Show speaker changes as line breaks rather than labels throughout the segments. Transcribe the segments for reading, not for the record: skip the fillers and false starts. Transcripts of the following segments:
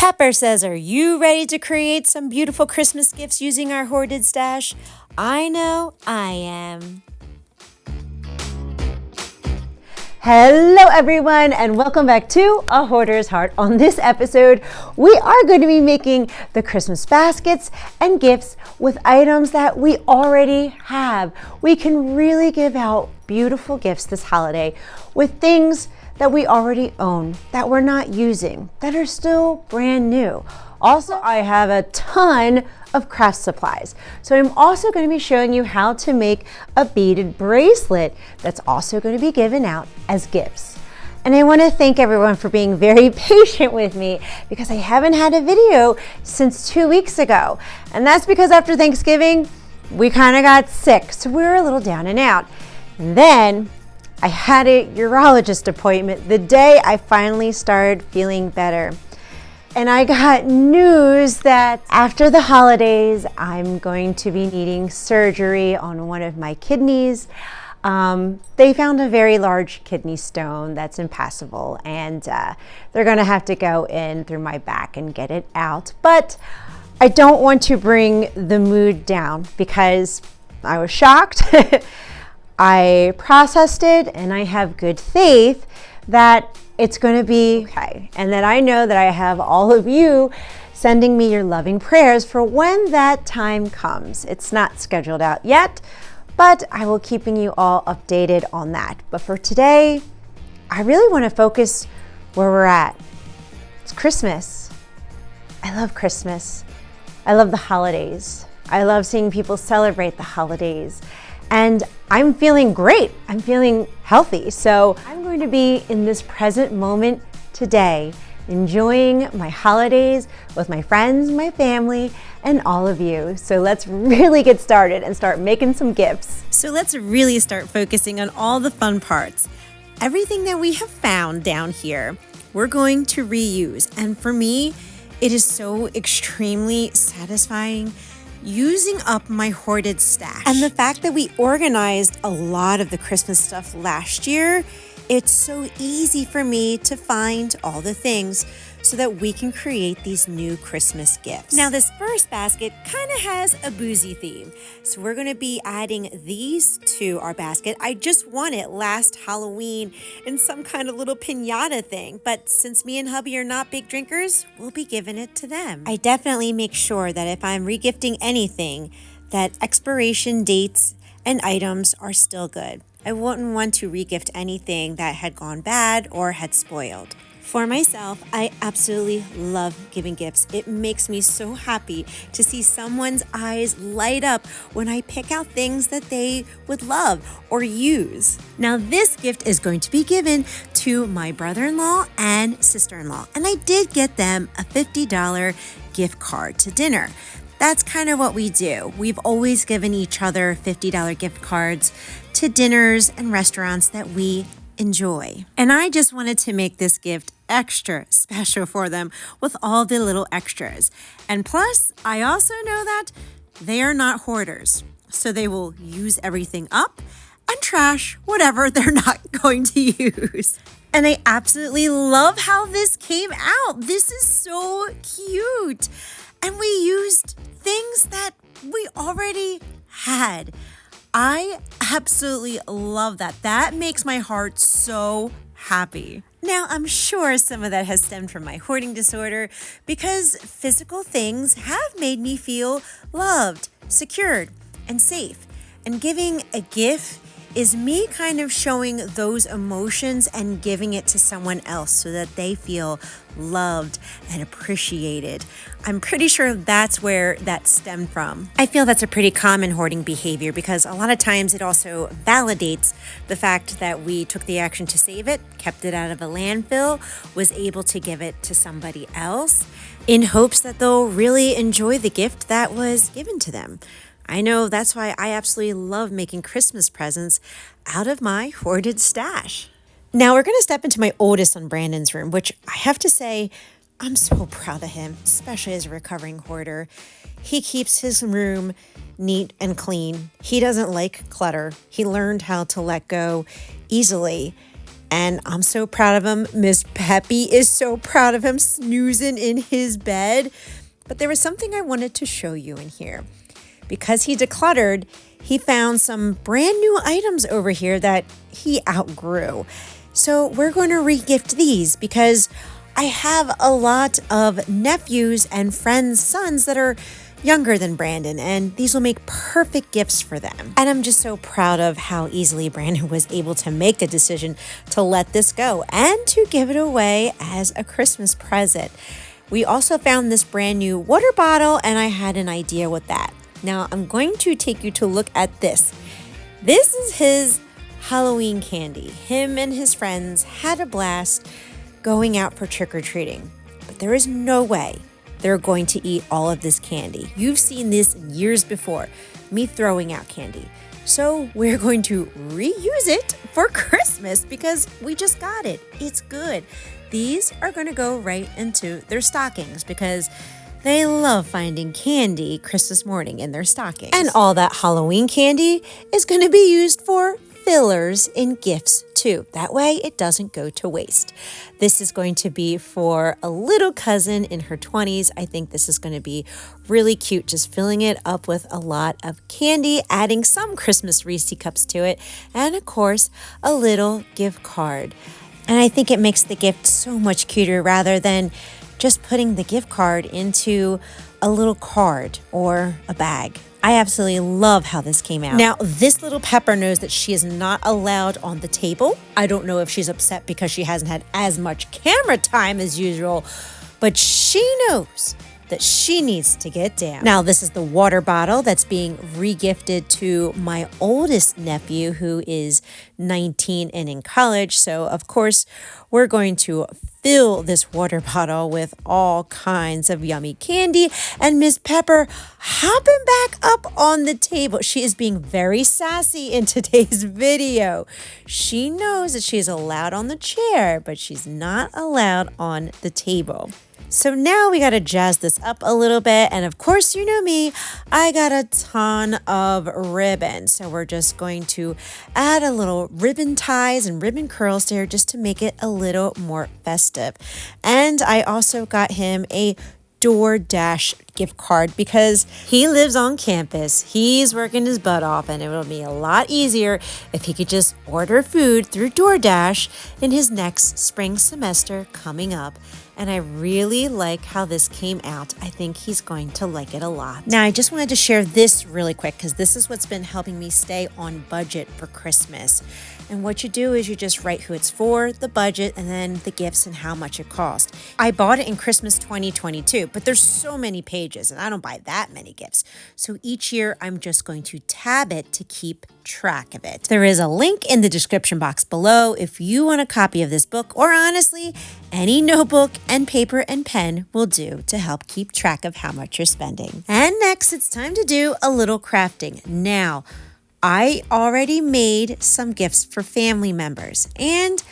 Pepper says, are you ready to create some beautiful Christmas gifts using our hoarded stash? I know I am.
Hello everyone and welcome back to A Hoarder's Heart. On this episode, we are going to be making the Christmas baskets and gifts with items that we already have. We can really give out beautiful gifts this holiday with things that we already own, that we're not using, that are still brand new. Also, I have a ton of craft supplies. So I'm also going to be showing you how to make a beaded bracelet that's also going to be given out as gifts. And I want to thank everyone for being very patient with me because I haven't had a video since 2 weeks ago. And that's because after Thanksgiving, we kind of got sick. So we were a little down and out. And then I had a urologist appointment the day I finally started feeling better. And I got news that after the holidays, I'm going to be needing surgery on one of my kidneys. They found a very large kidney stone that's impassable, and they're gonna have to go in through my back and get it out. But I don't want to bring the mood down because I was shocked. I processed it, and I have good faith that it's going to be okay, and that I know that I have all of you sending me your loving prayers for when that time comes. It's not scheduled out yet, but I will keeping you all updated on that. But for today, I really want to focus where we're at. It's Christmas. I love Christmas. I love the holidays. I love seeing people celebrate the holidays. And I'm feeling great. I'm feeling healthy. So I'm going to be in this present moment today, enjoying my holidays with my friends, my family, and all of you. So let's really get started and start making some gifts.
So let's really start focusing on all the fun parts. Everything that we have found down here, we're going to reuse. And for me, it is so extremely satisfying using up my hoarded stash. And the fact that we organized a lot of the Christmas stuff last year, it's so easy for me to find all the things so that we can create these new Christmas gifts. Now, this first basket kind of has a boozy theme. So we're going to be adding these to our basket. I just won it last Halloween in some kind of little piñata thing. But since me and hubby are not big drinkers, we'll be giving it to them. I definitely make sure that if I'm regifting anything, that expiration dates and items are still good. I wouldn't want to regift anything that had gone bad or had spoiled. For myself, I absolutely love giving gifts. It makes me so happy to see someone's eyes light up when I pick out things that they would love or use. Now, this gift is going to be given to my brother-in-law and sister-in-law, and I did get them a $50 gift card to dinner. That's kind of what we do. We've always given each other $50 gift cards to dinners and restaurants that we enjoy. And I just wanted to make this gift extra special for them with all the little extras. And plus, I also know that they are not hoarders. So they will use everything up and trash whatever they're not going to use. And I absolutely love how this came out. This is so cute. And we used things that we already had. I absolutely love that. That makes my heart so happy. Now, I'm sure some of that has stemmed from my hoarding disorder because physical things have made me feel loved, secured, and safe. And giving a gift is me kind of showing those emotions and giving it to someone else so that they feel loved and appreciated. I'm pretty sure that's where that stemmed from. I feel that's a pretty common hoarding behavior because a lot of times it also validates the fact that we took the action to save it, kept it out of a landfill, was able to give it to somebody else in hopes that they'll really enjoy the gift that was given to them. I know that's why I absolutely love making Christmas presents out of my hoarded stash. Now we're going to step into my oldest son Brandon's room, which I have to say, I'm so proud of him, especially as a recovering hoarder. He keeps his room neat and clean. He doesn't like clutter. He learned how to let go easily. And I'm so proud of him. Miss Peppy is so proud of him, snoozing in his bed. But there was something I wanted to show you in here. Because he decluttered, he found some brand new items over here that he outgrew. So we're going to regift these because I have a lot of nephews and friends' sons that are younger than Brandon, and these will make perfect gifts for them. And I'm just so proud of how easily Brandon was able to make the decision to let this go and to give it away as a Christmas present. We also found this brand new water bottle, and I had an idea with that. Now I'm going to take you to look at this. This is his Halloween candy. Him and his friends had a blast going out for trick-or-treating, but there is no way they're going to eat all of this candy. You've seen this years before, me throwing out candy. So we're going to reuse it for Christmas because we just got it. It's good. These are going to go right into their stockings because they love finding candy Christmas morning in their stockings. And all that Halloween candy is going to be used for fillers in gifts too. That way it doesn't go to waste. This is going to be for a little cousin in her 20s. I think this is going to be really cute, just filling it up with a lot of candy, adding some Christmas Reese cups to it, and of course, a little gift card. And I think it makes the gift so much cuter rather than just putting the gift card into a little card or a bag. I absolutely love how this came out. Now, this little Pepper knows that she is not allowed on the table. I don't know if she's upset because she hasn't had as much camera time as usual, but she knows that she needs to get down. Now, this is the water bottle that's being regifted to my oldest nephew who is 19 and in college. So, of course, we're going to fill this water bottle with all kinds of yummy candy. And Miss Pepper hopping back up on the table. She is being very sassy in today's video. She knows that she is allowed on the chair, but she's not allowed on the table. So now we got to jazz this up a little bit. And of course, you know me, I got a ton of ribbon. So we're just going to add a little ribbon ties and ribbon curls there just to make it a little more festive. And I also got him a DoorDash gift card because he lives on campus. He's working his butt off, and it will be a lot easier if he could just order food through DoorDash in his next spring semester coming up. And I really like how this came out. I think he's going to like it a lot. Now, I just wanted to share this really quick because this is what's been helping me stay on budget for Christmas. And what you do is you just write who it's for, the budget, and then the gifts and how much it cost. I bought it in Christmas 2022, but there's so many pages and I don't buy that many gifts. So each year I'm just going to tab it to keep track of it. There is a link in the description box below if you want a copy of this book, or honestly, any notebook and paper and pen will do to help keep track of how much you're spending. And next, it's time to do a little crafting. Now, I already made some gifts for family members, and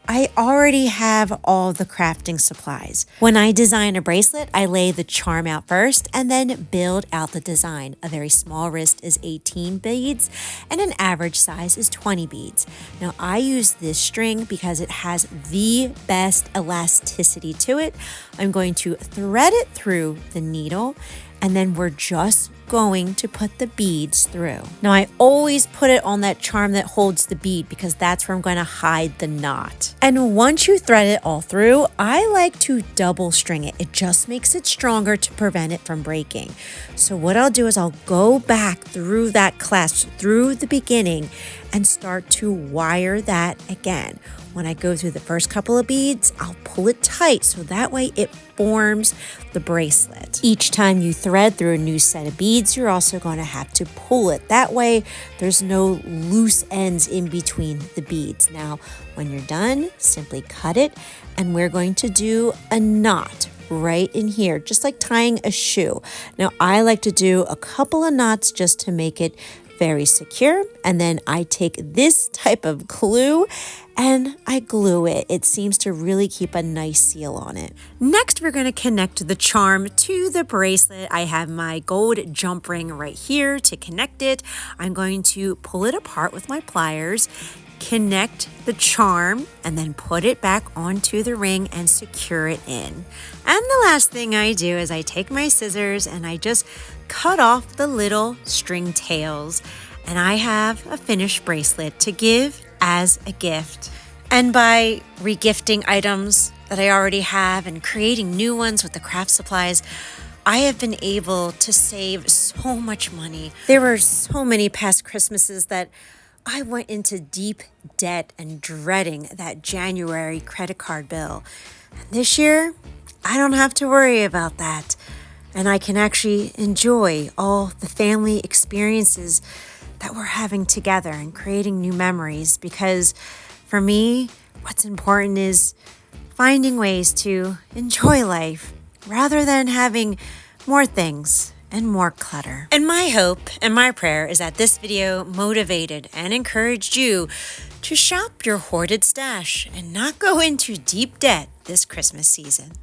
I already have all the crafting supplies. When I design a bracelet, I lay the charm out first and then build out the design. A very small wrist is 18 beads and an average size is 20 beads. Now I use this string because it has the best elasticity to it. I'm going to thread it through the needle, and then we're just going to put the beads through. Now I always put it on that charm that holds the bead because that's where I'm going to hide the knot. And once you thread it all through, I like to double string it. It just makes it stronger to prevent it from breaking. So what I'll do is I'll go back through that clasp, through the beginning, and start to wire that again. When I go through the first couple of beads, I'll pull it tight so that way it forms the bracelet. Each time you thread through a new set of beads, you're also going to have to pull it. That way, there's no loose ends in between the beads. Now, when you're done, simply cut it, and we're going to do a knot right in here, just like tying a shoe. Now, I like to do a couple of knots just to make it very secure, and then I take this type of glue and I glue it. It seems to really keep a nice seal on it. Next, we're going to connect the charm to the bracelet. I have my gold jump ring right here to connect it. I'm going to pull it apart with my pliers, connect the charm, and then put it back onto the ring and secure it in. And the last thing I do is I take my scissors and I just cut off the little string tails, and I have a finished bracelet to give as a gift. And by regifting items that I already have and creating new ones with the craft supplies, I have been able to save so much money. There were so many past Christmases that I went into deep debt and dreading that January credit card bill. And this year, I don't have to worry about that. And I can actually enjoy all the family experiences that we're having together and creating new memories, because for me, what's important is finding ways to enjoy life rather than having more things and more clutter. And my hope and my prayer is that this video motivated and encouraged you to shop your hoarded stash and not go into deep debt this Christmas season.